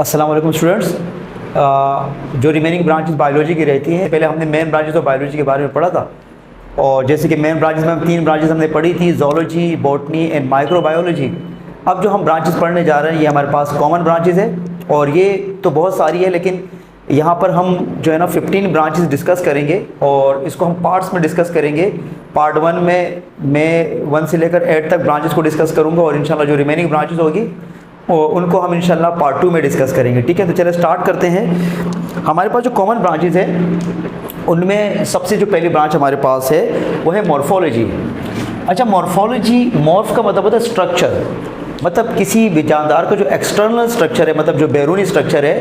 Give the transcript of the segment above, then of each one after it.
अस्सलाम वालेकुम स्टूडेंट्स। जो रिमेनिंग ब्रांचेस बायोलॉजी की रहती हैं, पहले हमने मेन ब्रांचेस ऑफ बायोलॉजी के बारे में पढ़ा था। और जैसे कि मेन ब्रांचेस में हम 3 ब्रांचेस हमने पढ़ी थी, ज़ूलॉजी, बॉटनी एंड माइक्रोबायोलॉजी। अब जो हम ब्रांचेस पढ़ने जा रहे हैं ये हमारे पास कॉमन ब्रांचेस है, और ये तो बहुत सारी है, लेकिन यहाँ पर हम जो है ना 15 ब्रांचेस डिस्कस करेंगे और इसको हम पार्ट्स में डिस्कस करेंगे। पार्ट 1 में मैं 1 से लेकर 8 तक ब्रांचेस को डिस्कस करूँगा, और इंशाल्लाह जो रिमेनिंग ब्रांचेस होगी और उनको हम इंशाल्लाह पार्ट 2 में डिस्कस करेंगे। ठीक है, तो चलिए स्टार्ट करते हैं। हमारे पास जो कॉमन ब्रांचेस है उनमें सबसे जो पहली ब्रांच हमारे पास है वो है मॉर्फोलॉजी। अच्छा, मॉर्फोलॉजी, मॉर्फ का मतलब होता है स्ट्रक्चर, मतलब किसी भी जानदार का जो एक्सटर्नल स्ट्रक्चर है, मतलब जो बैरूनी स्ट्रक्चर है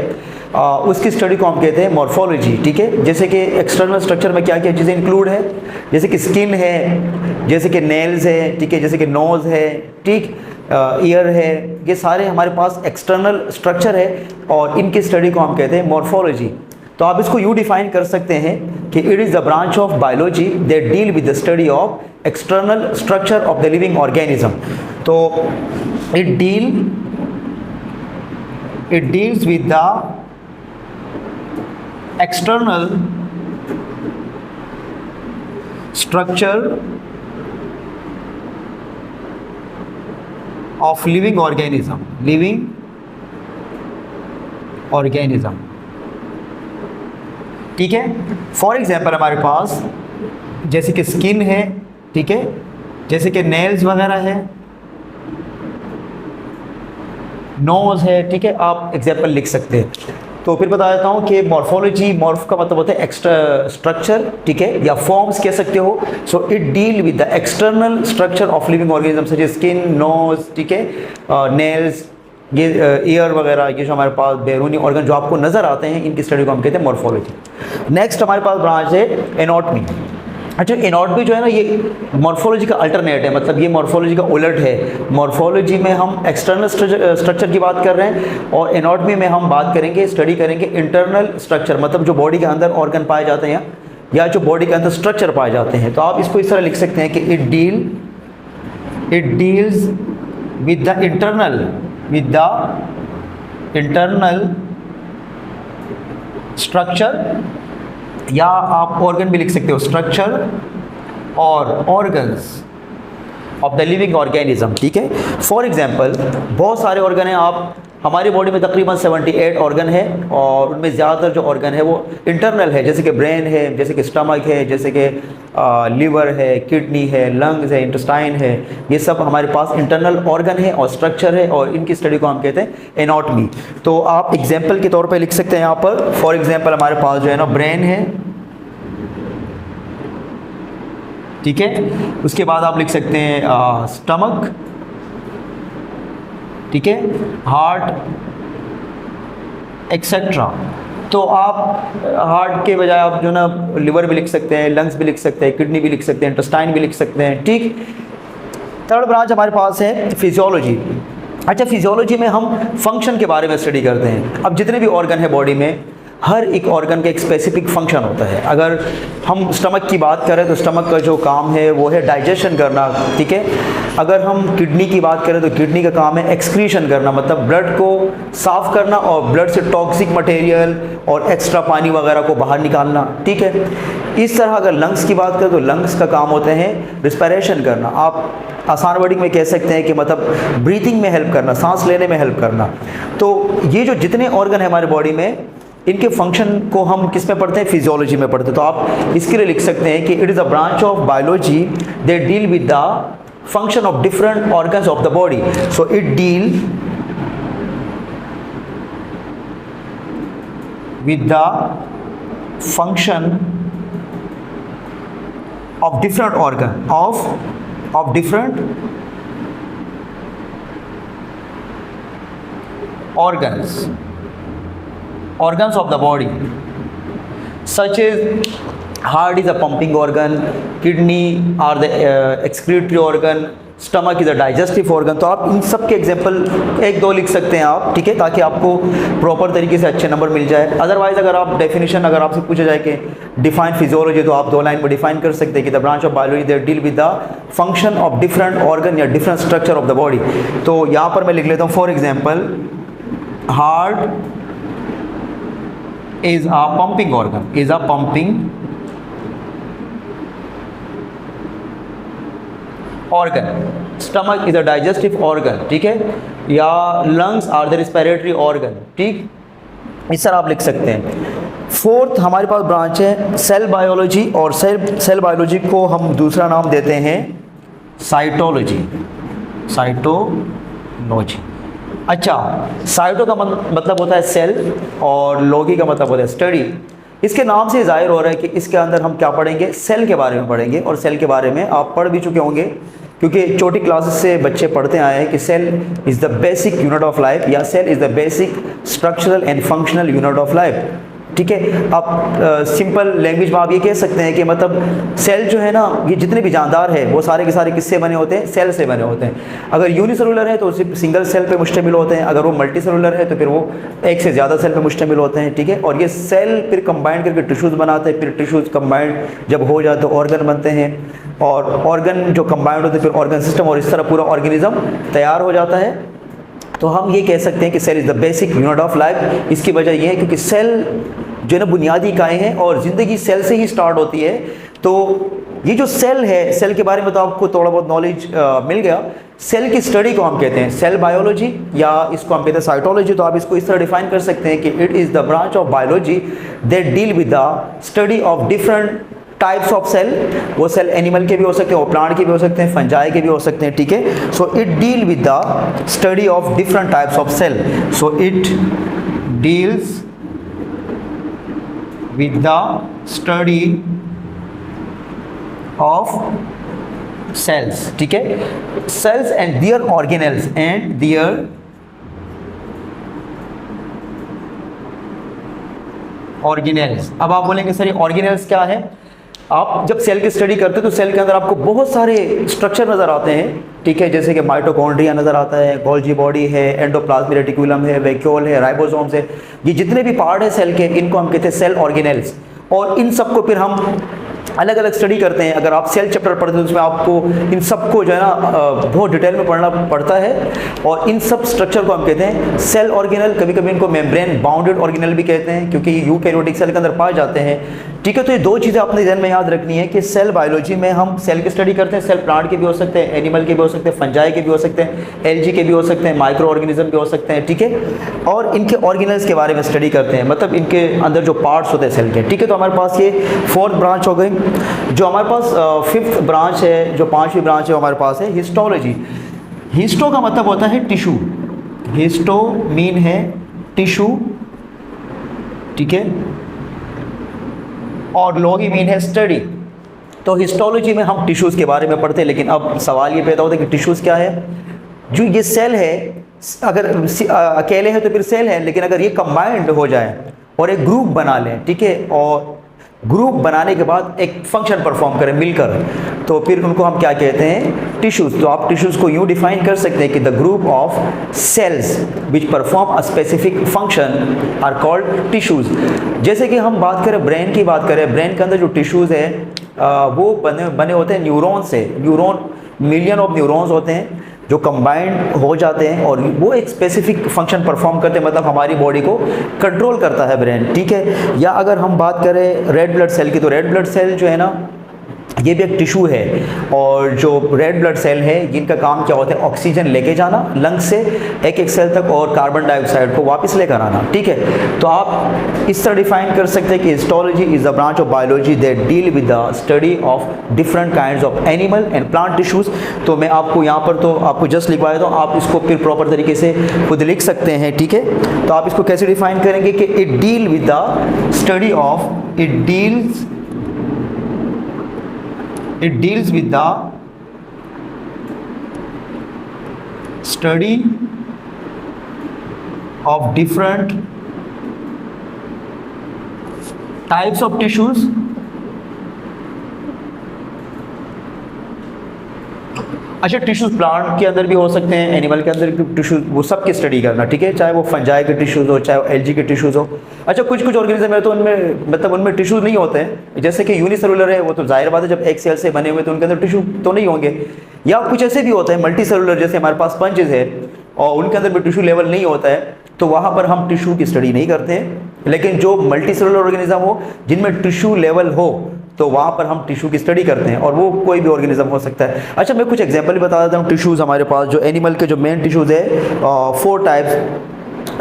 उसकी स्टडी को हम कहते हैं मॉर्फोलॉजी। ठीक है, जैसे कि एक्सटर्नल स्ट्रक्चर में क्या क्या चीज़ें इंक्लूड है, जैसे कि स्किन है, जैसे कि नेल्स है, ठीक है, जैसे कि नोज़ है, ठीक, ईयर है, ये सारे हमारे पास एक्सटर्नल स्ट्रक्चर है और इनकी स्टडी को हम कहते हैं मॉर्फोलॉजी। तो आप इसको यूँ डिफाइन कर सकते हैं कि it is the branch of biology that deal with the study of external structure of the living organism. तो it deals with the external structure of living organism, ठीक है। फॉर एग्जाम्पल हमारे पास जैसे कि स्किन है, ठीक है, जैसे कि नेल्स वगैरह है, नोज है, ठीक है, आप एग्जाम्पल लिख सकते हैं। तो फिर बता देता हूँ कि मॉर्फोलॉजी, मॉर्फ का मतलब होता है एक्स्ट्रा स्ट्रक्चर, ठीक है, या फॉर्म्स कह सकते हो। So it deal with the external structure of living organism such as skin, nose, ठीक है, नेल्स, ये ईयर वगैरह, ये जो हमारे पास बैरूनी ऑर्गन जो आपको नज़र आते हैं, इनकी स्टडी को हम कहते हैं मॉर्फोलॉजी। नेक्स्ट हमारे पास ब्रांच है एनाटॉमी। अच्छा, एनाटॉमी जो है ना ये मॉर्फोलॉजी का अल्टरनेट है, मतलब ये मॉर्फोलॉजी का उलट है। मॉर्फोलॉजी में हम एक्सटर्नल स्ट्रक्चर की बात कर रहे हैं और एनाटॉमी में हम बात करेंगे, स्टडी करेंगे इंटरनल स्ट्रक्चर, मतलब जो बॉडी के अंदर ऑर्गन पाए जाते हैं या जो बॉडी के अंदर स्ट्रक्चर पाए जाते हैं। तो आप इसको इस तरह लिख सकते हैं कि it deals with the internal structure, या आप ऑर्गन भी लिख सकते हो, स्ट्रक्चर और organs of the living organism. ठीक है, फॉर एग्जांपल बहुत सारे ऑर्गन हैं। आप हमारी बॉडी में तकरीबन 78 ऑर्गन है और उनमें ज़्यादातर जो ऑर्गन है वो इंटरनल है, जैसे कि ब्रेन है, जैसे कि स्टमक है, जैसे कि लीवर है, किडनी है, लंग्स है, इंटेस्टाइन है। ये सब हमारे पास इंटरनल ऑर्गन है और स्ट्रक्चर है, और इनकी स्टडी को हम कहते हैं एनाटॉमी। तो आप एग्जाम्पल के तौर पे लिख सकते हैं यहाँ पर। फॉर एग्जाम्पल हमारे पास जो है ना ब्रेन है, ठीक है, उसके बाद आप लिख सकते हैं स्टमक, ठीक है, हार्ट एक्सेट्रा। तो आप हार्ट के बजाय आप जो ना लिवर भी लिख सकते हैं, लंग्स भी लिख सकते हैं, किडनी भी लिख सकते हैं, इंटेस्टाइन भी लिख सकते हैं। ठीक, थर्ड ब्रांच हमारे पास है फिजियोलॉजी। अच्छा, फिजियोलॉजी में हम फंक्शन के बारे में स्टडी करते हैं। अब जितने भी ऑर्गन है बॉडी में, हर एक ऑर्गन का एक स्पेसिफिक फंक्शन होता है। अगर हम स्टमक की बात करें तो स्टमक का जो काम है वो है डाइजेशन करना, ठीक है। अगर हम किडनी की बात करें तो किडनी का काम है एक्सक्रीशन करना, मतलब ब्लड को साफ़ करना और ब्लड से टॉक्सिक मटेरियल और एक्स्ट्रा पानी वगैरह को बाहर निकालना, ठीक है। इस तरह अगर लंग्स की बात करें तो लंग्स का काम होते हैं रिस्पिरेशन करना। आप आसान वर्डिंग में कह सकते हैं कि मतलब ब्रीथिंग में हेल्प करना, सांस लेने में हेल्प करना। तो ये जो जितने ऑर्गन है हमारे बॉडी में, इनके फंक्शन को हम किस में पढ़ते हैं, फिजियोलॉजी में पढ़ते हैं। तो आप इसके लिए लिख सकते हैं कि it is a branch of biology that deal with the function of different organs of the body. So it deal with the function of different organ of different organs of the body, such as heart is a pumping organ, kidney are the excretory organ, stomach is a digestive organ। तो आप इन सब के example 1-2 लिख सकते हैं आप, ठीक है, ताकि आपको प्रॉपर तरीके से अच्छे नंबर मिल जाए। अदरवाइज अगर आप डेफिनेशन अगर आपसे पूछा जाए कि डिफाइन फिजियोलॉजी, तो आप 2 लाइन में डिफाइन कर सकते हैं कि the branch of biology that deal with the function of different organ या different structure of the body. तो यहाँ पर मैं लिख लेता हूँ, for example heart is a pumping organ, is a pumping organ, stomach is a digestive organ, ठीक है, या lungs are the respiratory organ, ठीक, इस तरह आप लिख सकते हैं। फोर्थ हमारे पास ब्रांच है सेल बायोलॉजी, और सेल बायोलॉजी को हम दूसरा नाम देते हैं साइटोलॉजी, साइटोलॉजी। अच्छा, साइटो का मतलब होता है सेल और लॉगी का मतलब होता है स्टडी। इसके नाम से जाहिर हो रहा है कि इसके अंदर हम क्या पढ़ेंगे, सेल के बारे में पढ़ेंगे, और सेल के बारे में आप पढ़ भी चुके होंगे क्योंकि छोटी क्लासेस से बच्चे पढ़ते आए हैं कि cell is the basic unit of life, या cell is the basic structural and functional unit of life, ठीक है। आप सिंपल लैंग्वेज में आप ये कह सकते हैं कि मतलब सेल जो है ना, ये जितने भी जानदार है वो सारे के सारे किससे बने होते हैं, सेल से बने होते हैं। अगर यूनिसेलुलर है तो सिर्फ सिंगल सेल पे मुश्तमिल होते हैं, अगर वो मल्टी सेलुलर है तो फिर वो एक से ज़्यादा सेल पे मुश्तमिल होते हैं, ठीक है। और ये सेल फिर कंबाइंड करके टिश्यूज़ बनाते हैं, फिर टिश्यूज़ कंबाइंड जब हो जाए तो ऑर्गन बनते हैं, और ऑर्गन जो कंबाइंड होते हैं फिर ऑर्गन सिस्टम, और इस तरह पूरा ऑर्गेनिज्म तैयार हो जाता है। तो हम ये कह सकते हैं कि cell is the basic unit of life. इसकी वजह यह है क्योंकि सेल जो है ना बुनियादी इकाई हैं और ज़िंदगी सेल से ही स्टार्ट होती है। तो ये जो सेल है, सेल के बारे में तो आपको थोड़ा बहुत नॉलेज मिल गया। सेल की स्टडी को हम कहते हैं सेल बायोलॉजी, या इसको हम कहते हैं साइटोलॉजी। तो आप इसको इस तरह डिफाइन कर सकते हैं कि it is the branch of biology that deal with the study of different types of cell. वो सेल एनिमल के भी हो सकते हैं, वो प्लांट के भी हो सकते हैं, फंजाई के भी हो सकते हैं, ठीक है। So it deal with the study of different types of cell. So it deals with the study of cells, ठीक है, cells and their organelles and their organelles। अब आप बोलेंगे सर ये organelles क्या है? आप जब सेल की स्टडी करते हैं तो सेल के अंदर आपको बहुत सारे स्ट्रक्चर नज़र आते हैं, ठीक है, जैसे कि माइटोकॉन्ड्रिया नज़र आता है, गोल्जी बॉडी है, एंडोप्लाज्मिक रेटिकुलम है, वैक्यूल है, राइबोसोम्स है। ये जितने भी पार्ट है सेल के, इनको हम कहते हैं सेल ऑर्गेनेल्स। और इन सब को फिर हम अलग अलग स्टडी करते हैं। अगर आप सेल चैप्टर पढ़ते हैं तो उसमें आपको इन सब को जो है ना बहुत डिटेल में पढ़ना पड़ता है, और इन सब स्ट्रक्चर को हम कहते हैं सेल ऑर्गेनल। कभी कभी इनको मेम्ब्रेन बाउंडेड ऑर्गेनल भी कहते हैं क्योंकि ये यूकैरियोटिक सेल के अंदर पाए जाते हैं, ठीक है। तो ये दो चीज़ें अपने ध्यान में याद रखनी है कि सेल बायोलॉजी में हम सेल की स्टडी करते हैं। सेल प्लांट के भी हो सकते हैं, एनिमल के भी हो सकते हैं, फंजाई के भी हो सकते हैं, एलजी के भी हो सकते हैं, माइक्रो ऑर्गेनिज्म भी हो सकते हैं, ठीक है। और इनके ऑर्गेनल्स के बारे में स्टडी करते हैं, मतलब इनके अंदर जो पार्ट्स होते हैं सेल के, ठीक है। तो हमारे पास ये फोर्थ ब्रांच हो गई। जो हमारे पास फिफ्थ ब्रांच है, जो पांचवी ब्रांच है हमारे पास है हिस्टोलॉजी। हिस्टो का मतलब होता है टिश्यू, हिस्टो मीन है टिश्यू, ठीक है, और लॉगी मीन है स्टडी। तो हिस्टोलॉजी में हम टिश्यूज़ के बारे में पढ़ते हैं, लेकिन अब सवाल ये पैदा होता है कि टिश्यूज़ क्या है। जो ये सेल है, अगर अकेले है तो फिर सेल है, लेकिन अगर ये कंबाइंड हो जाए और एक ग्रुप बना लें, ठीक है, और ग्रुप बनाने के बाद एक फंक्शन परफॉर्म करें मिलकर, तो फिर उनको हम क्या कहते हैं, टिश्यूज़। तो आप टिश्यूज़ को यूँ डिफाइन कर सकते हैं कि the group of cells which perform a specific function are called tissues. जैसे कि हम बात करें ब्रेन की बात करें, ब्रेन के अंदर जो टिश्यूज़ है वो बने होते हैं न्यूरॉन से। न्यूरॉन, मिलियन ऑफ न्यूरॉन्स होते हैं जो कंबाइंड हो जाते हैं और वो एक स्पेसिफिक फंक्शन परफॉर्म करते हैं, मतलब हमारी बॉडी को कंट्रोल करता है ब्रेन, ठीक है। या अगर हम बात करें रेड ब्लड सेल की, तो रेड ब्लड सेल जो है ना ये भी एक टिश्यू है, और जो रेड ब्लड सेल है इनका काम क्या होता है, ऑक्सीजन लेके जाना लंग्स से एक एक सेल तक और कार्बन डाइऑक्साइड को वापस लेकर आना, ठीक है। तो आप इस तरह डिफाइन कर सकते हैं कि histology is the branch of biology that deal with the study of different kinds of animal and plant tissues. तो मैं आपको यहाँ पर तो आपको जस्ट लिखवाया था, आप इसको फिर प्रॉपर तरीके से खुद लिख सकते हैं, ठीक है। तो आप इसको कैसे डिफाइन करेंगे कि it deal with the study of, it deals with the study of different types of tissues अच्छा, टिश्यूज़ प्लांट के अंदर भी हो सकते हैं, एनिमल के अंदर भी टिश्यूज़, वो सब की स्टडी करना, ठीक है, चाहे वो फंजाई के टिश्यूज़ हो, चाहे वो एलजी के टिश्यूज़ हो। अच्छा, कुछ कुछ ऑर्गेनिज्म है तो उनमें मतलब उनमें टिश्यूज़ नहीं होते हैं, जैसे कि यूनिसेलुलर है, वो तो जाहिर बात है जब एक सेल से बने हुए तो उनके अंदर टिश्यू तो नहीं होंगे। या कुछ ऐसे भी होते हैं मल्टी सेलुलर, जैसे हमारे पास स्पंजेस है और उनके अंदर भी टिश्यू लेवल नहीं होता है, तो वहाँ पर हम टिश्यू की स्टडी नहीं करते हैं। लेकिन जो मल्टी सेलुलर ऑर्गेनिज्म हो, जिनमें टिश्यू लेवल हो, तो वहाँ पर हम टिश्यू की स्टडी करते हैं, और वो कोई भी ऑर्गेनिज्म हो सकता है। अच्छा, मैं कुछ एग्जांपल भी बता देता हूँ। टिश्यूज़ हमारे पास जो एनिमल के जो मेन टिश्यूज़ है 4 टाइप्स,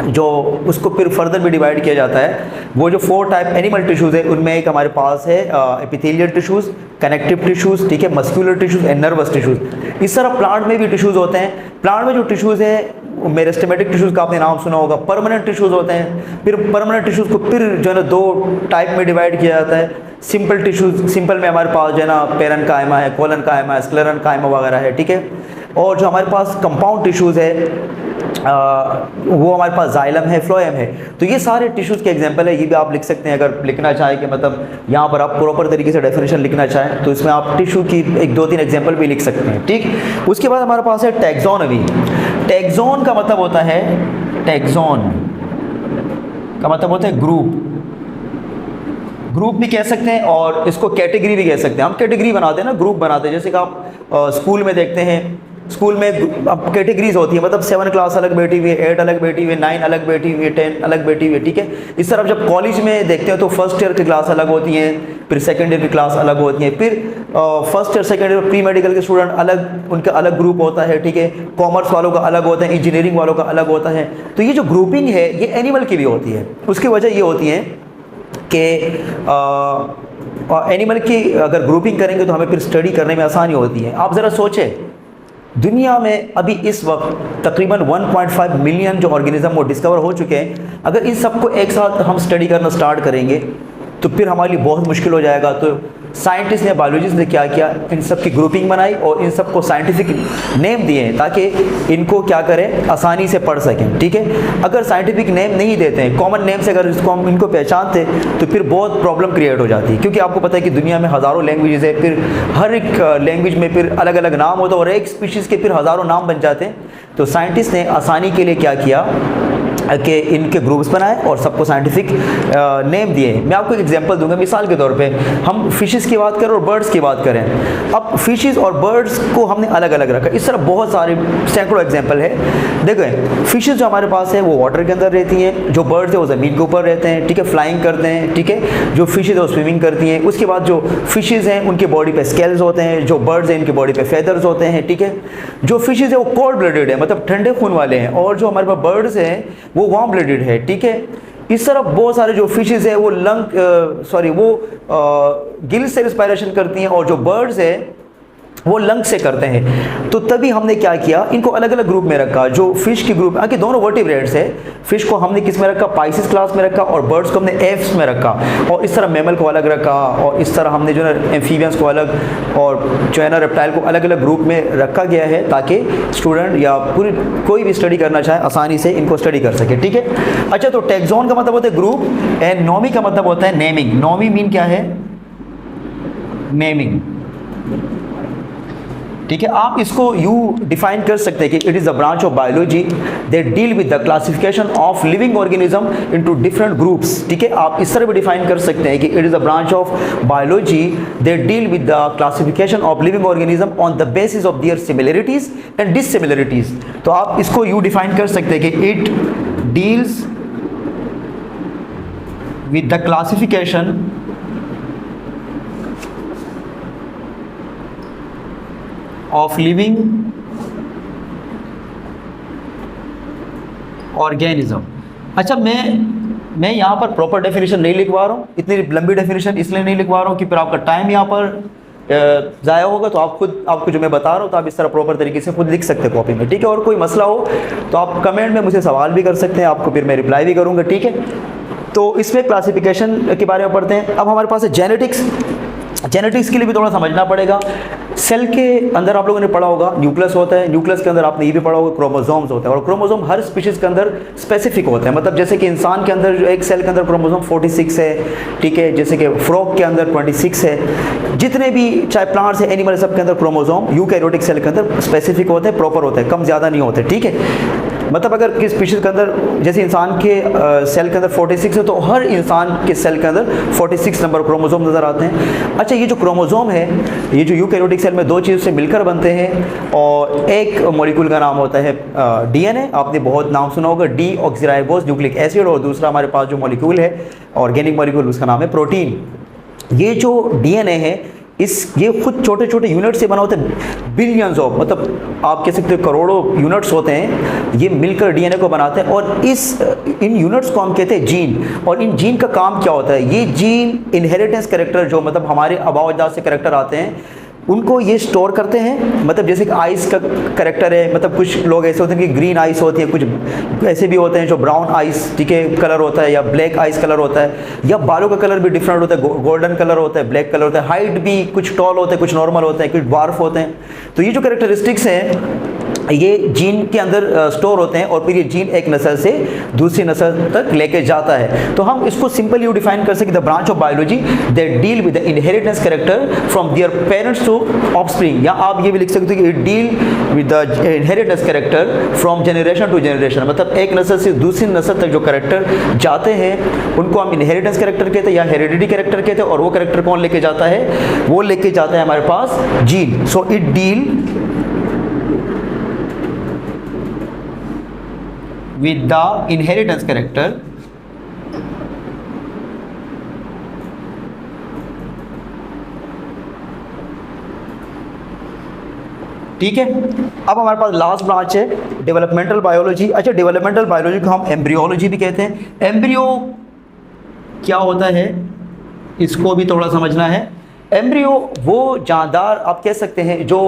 जो उसको फिर फर्दर भी डिवाइड किया जाता है। वो जो 4 टाइप एनिमल टिश्यूज़ है, उनमें एक हमारे पास है एपिथेलियल टिश्यूज़, कनेक्टिव टिश्यूज़, ठीक है, muscular tissues and nervous tissues. इस तरह प्लांट में भी टिश्यूज़ होते हैं। प्लांट में जो टिश्यूज़ है, मेरिस्टेमेटिक टिश्यूज़ का आपने नाम सुना होगा, परमानेंट टिश्यूज़ होते हैं। फिर परमानेंट टिश्यूज़ को फिर जो है ना 2 टाइप में डिवाइड किया जाता है। सिंपल टिश्यूज़, सिंपल में हमारे पास जो है ना पेरेन्काइमा है, कोलेनकाइमा है, स्क्लेरेन्काइमा वगैरह है, ठीक है। और जो हमारे पास कंपाउंड टिश्यूज़ है, वो हमारे पास जाइलम है, फ्लोएम है। तो ये सारे टिश्यूज़ के एग्जांपल है। ये भी आप लिख सकते हैं अगर लिखना चाहें कि मतलब यहाँ पर आप प्रॉपर तरीके से डेफिनेशन लिखना चाहें, तो इसमें आप टिश्यू की 1-2-3 एग्जांपल भी लिख सकते हैं, ठीक। उसके बाद हमारे पास है टैक्सोनॉमी। टैक्सोन का मतलब होता है, टैक्सोन का मतलब होता है ग्रुप। ग्रुप भी कह सकते हैं और इसको कैटेगरी भी कह सकते हैं। हम कैटेगरी बनाते हैं ना, ग्रुप बनाते हैं। जैसे कि आप स्कूल में देखते हैं, स्कूल में अब कैटेगरीज होती है, मतलब 7 क्लास अलग बैठी हुई है, 8 अलग बैठी हुई है, 9 अलग बैठी हुई है, 10 अलग बैठी हुई है, ठीक है। इस तरह जब कॉलेज में देखते हैं तो फर्स्ट ईयर की क्लास अलग होती हैं, फिर सेकंड ईयर की क्लास अलग होती है, फिर first year second year pre medical के स्टूडेंट अलग, उनका अलग ग्रुप होता है, ठीक है। कॉमर्स वालों का अलग होता है, इंजीनियरिंग वालों का अलग होता है। तो ये जो ग्रुपिंग है, ये एनिमल की भी होती है। उसकी वजह ये होती है कि एनिमल की अगर ग्रुपिंग करेंगे तो हमें फिर स्टडी करने में आसानी होती है। आप ज़रा सोचें, दुनिया में अभी इस वक्त तकरीबन 1.5 मिलियन जो ऑर्गेनिज्म वो डिस्कवर हो चुके हैं। अगर इन सबको एक साथ हम स्टडी करना स्टार्ट करेंगे तो फिर हमारे लिए बहुत मुश्किल हो जाएगा। तो साइंटिस्ट ने, बायोलॉजिस्ट ने क्या किया, इन सब की ग्रुपिंग बनाई और इन सबको साइंटिफिक नेम दिए हैं ताकि इनको क्या करें, आसानी से पढ़ सकें, ठीक है। अगर साइंटिफिक नेम नहीं देते हैं, कॉमन नेम से अगर इसको हम इनको पहचानते तो फिर बहुत प्रॉब्लम क्रिएट हो जाती है। क्योंकि आपको पता है कि दुनिया में हज़ारों लैंग्वेजेस है, फिर हर एक लैंग्वेज में फिर अलग अलग नाम होता है और एक स्पीशीज़ के फिर हज़ारों नाम बन जाते हैं। तो साइंटिस्ट ने आसानी के लिए क्या किया कि इनके ग्रुप्स बनाए और सबको साइंटिफिक नेम दिए। मैं आपको एक एग्जांपल दूंगा। मिसाल के तौर पे हम फिशेस की बात करें और बर्ड्स की बात करें। अब फिशेस और बर्ड्स को हमने अलग अलग रखा। इस तरह बहुत सारे सैकड़ों एग्जांपल है। देखें, फिशेस जो हमारे पास है वो वाटर के अंदर रहती हैं, जो बर्ड्स है वो ज़मीन के ऊपर रहते हैं, ठीक है, फ्लाइंग करते हैं, ठीक है। जो फिशेस है वो स्विमिंग करती हैं। उसके बाद जो फिशेस हैं उनके बॉडी पे स्केल्स होते हैं, जो बर्ड्स हैं इनकी बॉडी पे फेदर्स होते हैं, ठीक है। जो फिशेस है वो कोल्ड ब्लडेड है, मतलब ठंडे खून वाले हैं, और जो हमारे पास बर्ड्स हैं वो वार्म ब्लडेड है, ठीक है। इस तरह बहुत सारे जो फिशेस है वो गिल से रिस्पायरेशन करती हैं, और जो बर्ड्स है वो लंग से करते हैं। तो तभी हमने क्या किया, इनको अलग अलग ग्रुप में रखा। जो फिश की ग्रुप, कि दोनों वर्टिब्रेट्स है, फिश को हमने किस में रखा, पाइसिस क्लास में रखा, और बर्ड्स को हमने एप्स में रखा, और इस तरह मैमल को अलग रखा, और इस तरह हमने जो है एम्फीबियंस को अलग, और जो है ना रेप्टाइल को अलग अलग ग्रुप में रखा गया है ताकि स्टूडेंट या पूरी कोई भी स्टडी करना चाहे आसानी से इनको स्टडी कर सके, ठीक है। अच्छा, तो टैक्सोन का मतलब होता है ग्रुप, एंड नॉमी का मतलब होता है नेमिंग। नॉमी मीन क्या है, नेमिंग, ठीक है। आप इसको यू डिफाइन कर सकते हैं कि it is a branch of biology that deal with the classification of living organism into different groups, ठीक है। आप इस तरह भी डिफाइन कर सकते हैं कि it is a branch of biology that deal with the classification of living organism on the basis of their similarities and dissimilarities. तो आप इसको यू डिफाइन कर सकते हैं कि it deals with the classification of living organism. अच्छा, मैं यहाँ पर प्रॉपर डेफिनेशन नहीं लिखवा रहा हूँ, इतनी लंबी डेफिनेशन इसलिए नहीं लिखवा रहा हूँ कि फिर आपका टाइम यहाँ पर ज़ाया होगा। तो आप खुद, आपको जो मैं बता रहा हूँ तो आप इस तरह प्रॉपर तरीके से खुद लिख सकते हैं कॉपी में, ठीक है। और कोई मसला हो तो आप कमेंट में मुझे सवाल भी कर सकते हैं, आपको फिर मैं रिप्लाई भी करूँगा, ठीक है। तो इसमें क्लासिफिकेशन के बारे में पढ़ते हैं। अब हमारे पास है जेनेटिक्स। जेनेटिक्स के लिए भी थोड़ा समझना पड़ेगा। सेल के अंदर आप लोगों ने पढ़ा होगा न्यूक्लियस होता है, न्यूक्लियस के अंदर आपने ये भी पढ़ा होगा क्रोमोसोम्स होते हैं, और क्रोमोसोम हर स्पीशीज़ के अंदर स्पेसिफिक होते हैं। मतलब जैसे कि इंसान के अंदर जो एक सेल के अंदर क्रोमोसोम 46 है, ठीक है, जैसे कि फ्रॉग के अंदर 26 है। जितने भी चाहे प्लांट्स है, एनिमल, सब के अंदर क्रोमोसोम यूकैरियोटिक सेल के अंदर स्पेसिफिक होते हैं, प्रॉपर होते हैं, कम ज़्यादा नहीं होते, ठीक है। मतलब अगर किस स्पीशीज़ के अंदर, जैसे इंसान के सेल के अंदर 46 है, तो हर इंसान के सेल के अंदर 46 नंबर क्रोमोसोम नज़र आते हैं। अच्छा, ये जो क्रोमोसोम है, ये जो यूकैरियोटिक सेल में दो चीज़ों से मिलकर बनते हैं, और एक मॉलिक्यूल का नाम होता है डीएनए, आपने बहुत नाम सुना होगा, डी ऑक्सीराइबोस न्यूक्लिक एसिड, और दूसरा हमारे पास जो मॉलिक्यूल है ऑर्गेनिक मॉलिक्यूल, उसका नाम है प्रोटीन। ये जो डीएनए है, ये खुद छोटे छोटे यूनिट से बना होता है, बिलियंस ऑफ, मतलब आप कह सकते हो करोड़ों यूनिट्स होते हैं, ये मिलकर डीएनए को बनाते हैं। और इन यूनिट्स को हम कहते हैं जीन। और इन जीन का काम क्या होता है? ये जीन इनहेरिटेंस कैरेक्टर, जो मतलब हमारे आबा अजदाद से कैरेक्टर आते हैं, उनको ये स्टोर करते हैं। मतलब जैसे कि आइस का कैरेक्टर है, मतलब कुछ लोग ऐसे होते हैं कि ग्रीन आइस होती है, कुछ ऐसे भी होते हैं जो ब्राउन आइस, ठीक है, कलर होता है, या ब्लैक आइस कलर होता है, या बालों का कलर भी डिफरेंट होता है, गोल्डन कलर होता है, ब्लैक कलर होता है, हाइट भी कुछ टॉल होते हैं, कुछ नॉर्मल होते हैं, कुछ ड्वार्फ होते हैं। तो ये जो कैरेक्टरिस्टिक्स हैं, ये जीन के अंदर स्टोर होते हैं, और फिर ये जीन एक नस्ल से दूसरी नस्ल तक लेके जाता है। तो हम इसको सिंपली यू डिफाइन कर सकते, the branch of biology that deal with the inheritance character from their parents to offspring, या आप ये भी लिख सकते हो कि it deal with the inheritance character from generation to generation. मतलब एक नस्ल से दूसरी नस्ल तक जो कैरेक्टर जाते हैं, उनको हम इनहेरिटेंस कैरेक्टर कहते हैं या हेरिडिटी कैरेक्टर कहते हैं। और वो कैरेक्टर कौन लेके जाता है? वो लेके जाता है हमारे पास gene. So it deal with the inheritance character ठीक है। अब हमारे पास लास्ट ब्रांच है डेवलपमेंटल बायोलॉजी। अच्छा, डेवलपमेंटल बायोलॉजी को हम एम्ब्रियोलॉजी भी कहते हैं। एम्ब्रियो क्या होता है, इसको भी थोड़ा समझना है। एम्ब्रियो वो जानदार आप कह सकते हैं जो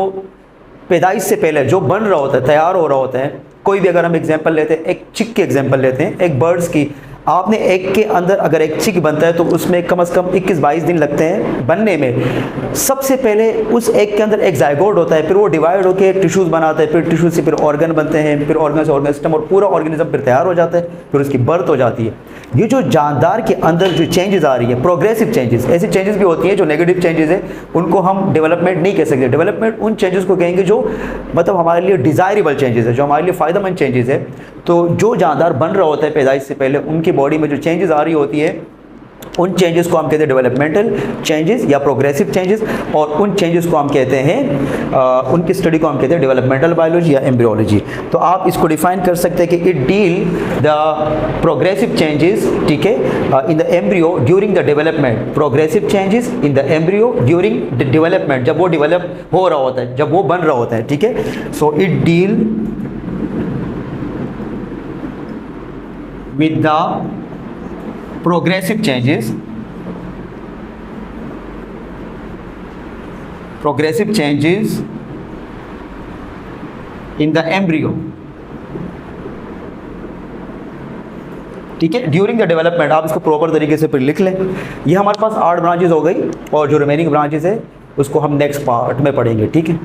पैदाइश से पहले जो बन रहा होता है, तैयार हो रहा होता है। कोई भी अगर हम एग्जांपल लेते हैं, एक चिक की एग्जांपल लेते हैं, एक बर्ड्स की, आपने एग के अंदर अगर एक चिक बनता है तो उसमें कम से कम 21-22 दिन लगते हैं बनने में। सबसे पहले उस एग के अंदर एक जायगोट होता है, फिर वो डिवाइड होकर टिश्यूज़ बनाता है, फिर टिश्यू से फिर ऑर्गन बनते हैं, फिर ऑर्गन से ऑर्गन सिस्टम, और पूरा ऑर्गेनिज्म फिर तैयार हो जाता है, फिर उसकी बर्थ हो जाती है। ये जो जानदार के अंदर जो चेंजेस आ रही है, प्रोग्रेसिव चेंजेस, ऐसी चेंजेस भी होती हैं जो नेगेटिव चेंजेस है, उनको हम डेवलपमेंट नहीं कह सकते। डेवलपमेंट उन चेंजेस को कहेंगे जो मतलब हमारे लिए डिज़ायरेबल चेंजेस है, जो हमारे लिए फ़ायदेमंद चेंजेस है। तो जो जानदार बन रहा होता है पैदाइश से पहले, उनकी बॉडी में जो चेंजेस आ रही होती है, उन चेंजेस को हम कहते हैं डेवलपमेंटल चेंजेस या प्रोग्रेसिव चेंजेस, और उन चेंजेस को हम कहते हैं, उनकी स्टडी को हम कहते हैं डेवलपमेंटल बायोलॉजी या एम्ब्रियोलॉजी। तो आप इसको डिफाइन कर सकते हैं कि it deal the progressive changes, ठीक है, in the embryo during the development. Progressive changes in the embryo during the development, जब वो डेवलप हो रहा होता है, जब वो बन रहा होता है, ठीक है। So it deal with the progressive changes in the embryo, ठीक है, ड्यूरिंग द डेवलपमेंट। आप इसको प्रॉपर तरीके से फिर लिख लें। ये हमारे पास 8 ब्रांचेस हो गई, और जो रिमेनिंग ब्रांचेस है उसको हम नेक्स्ट पार्ट में पढ़ेंगे, ठीक है।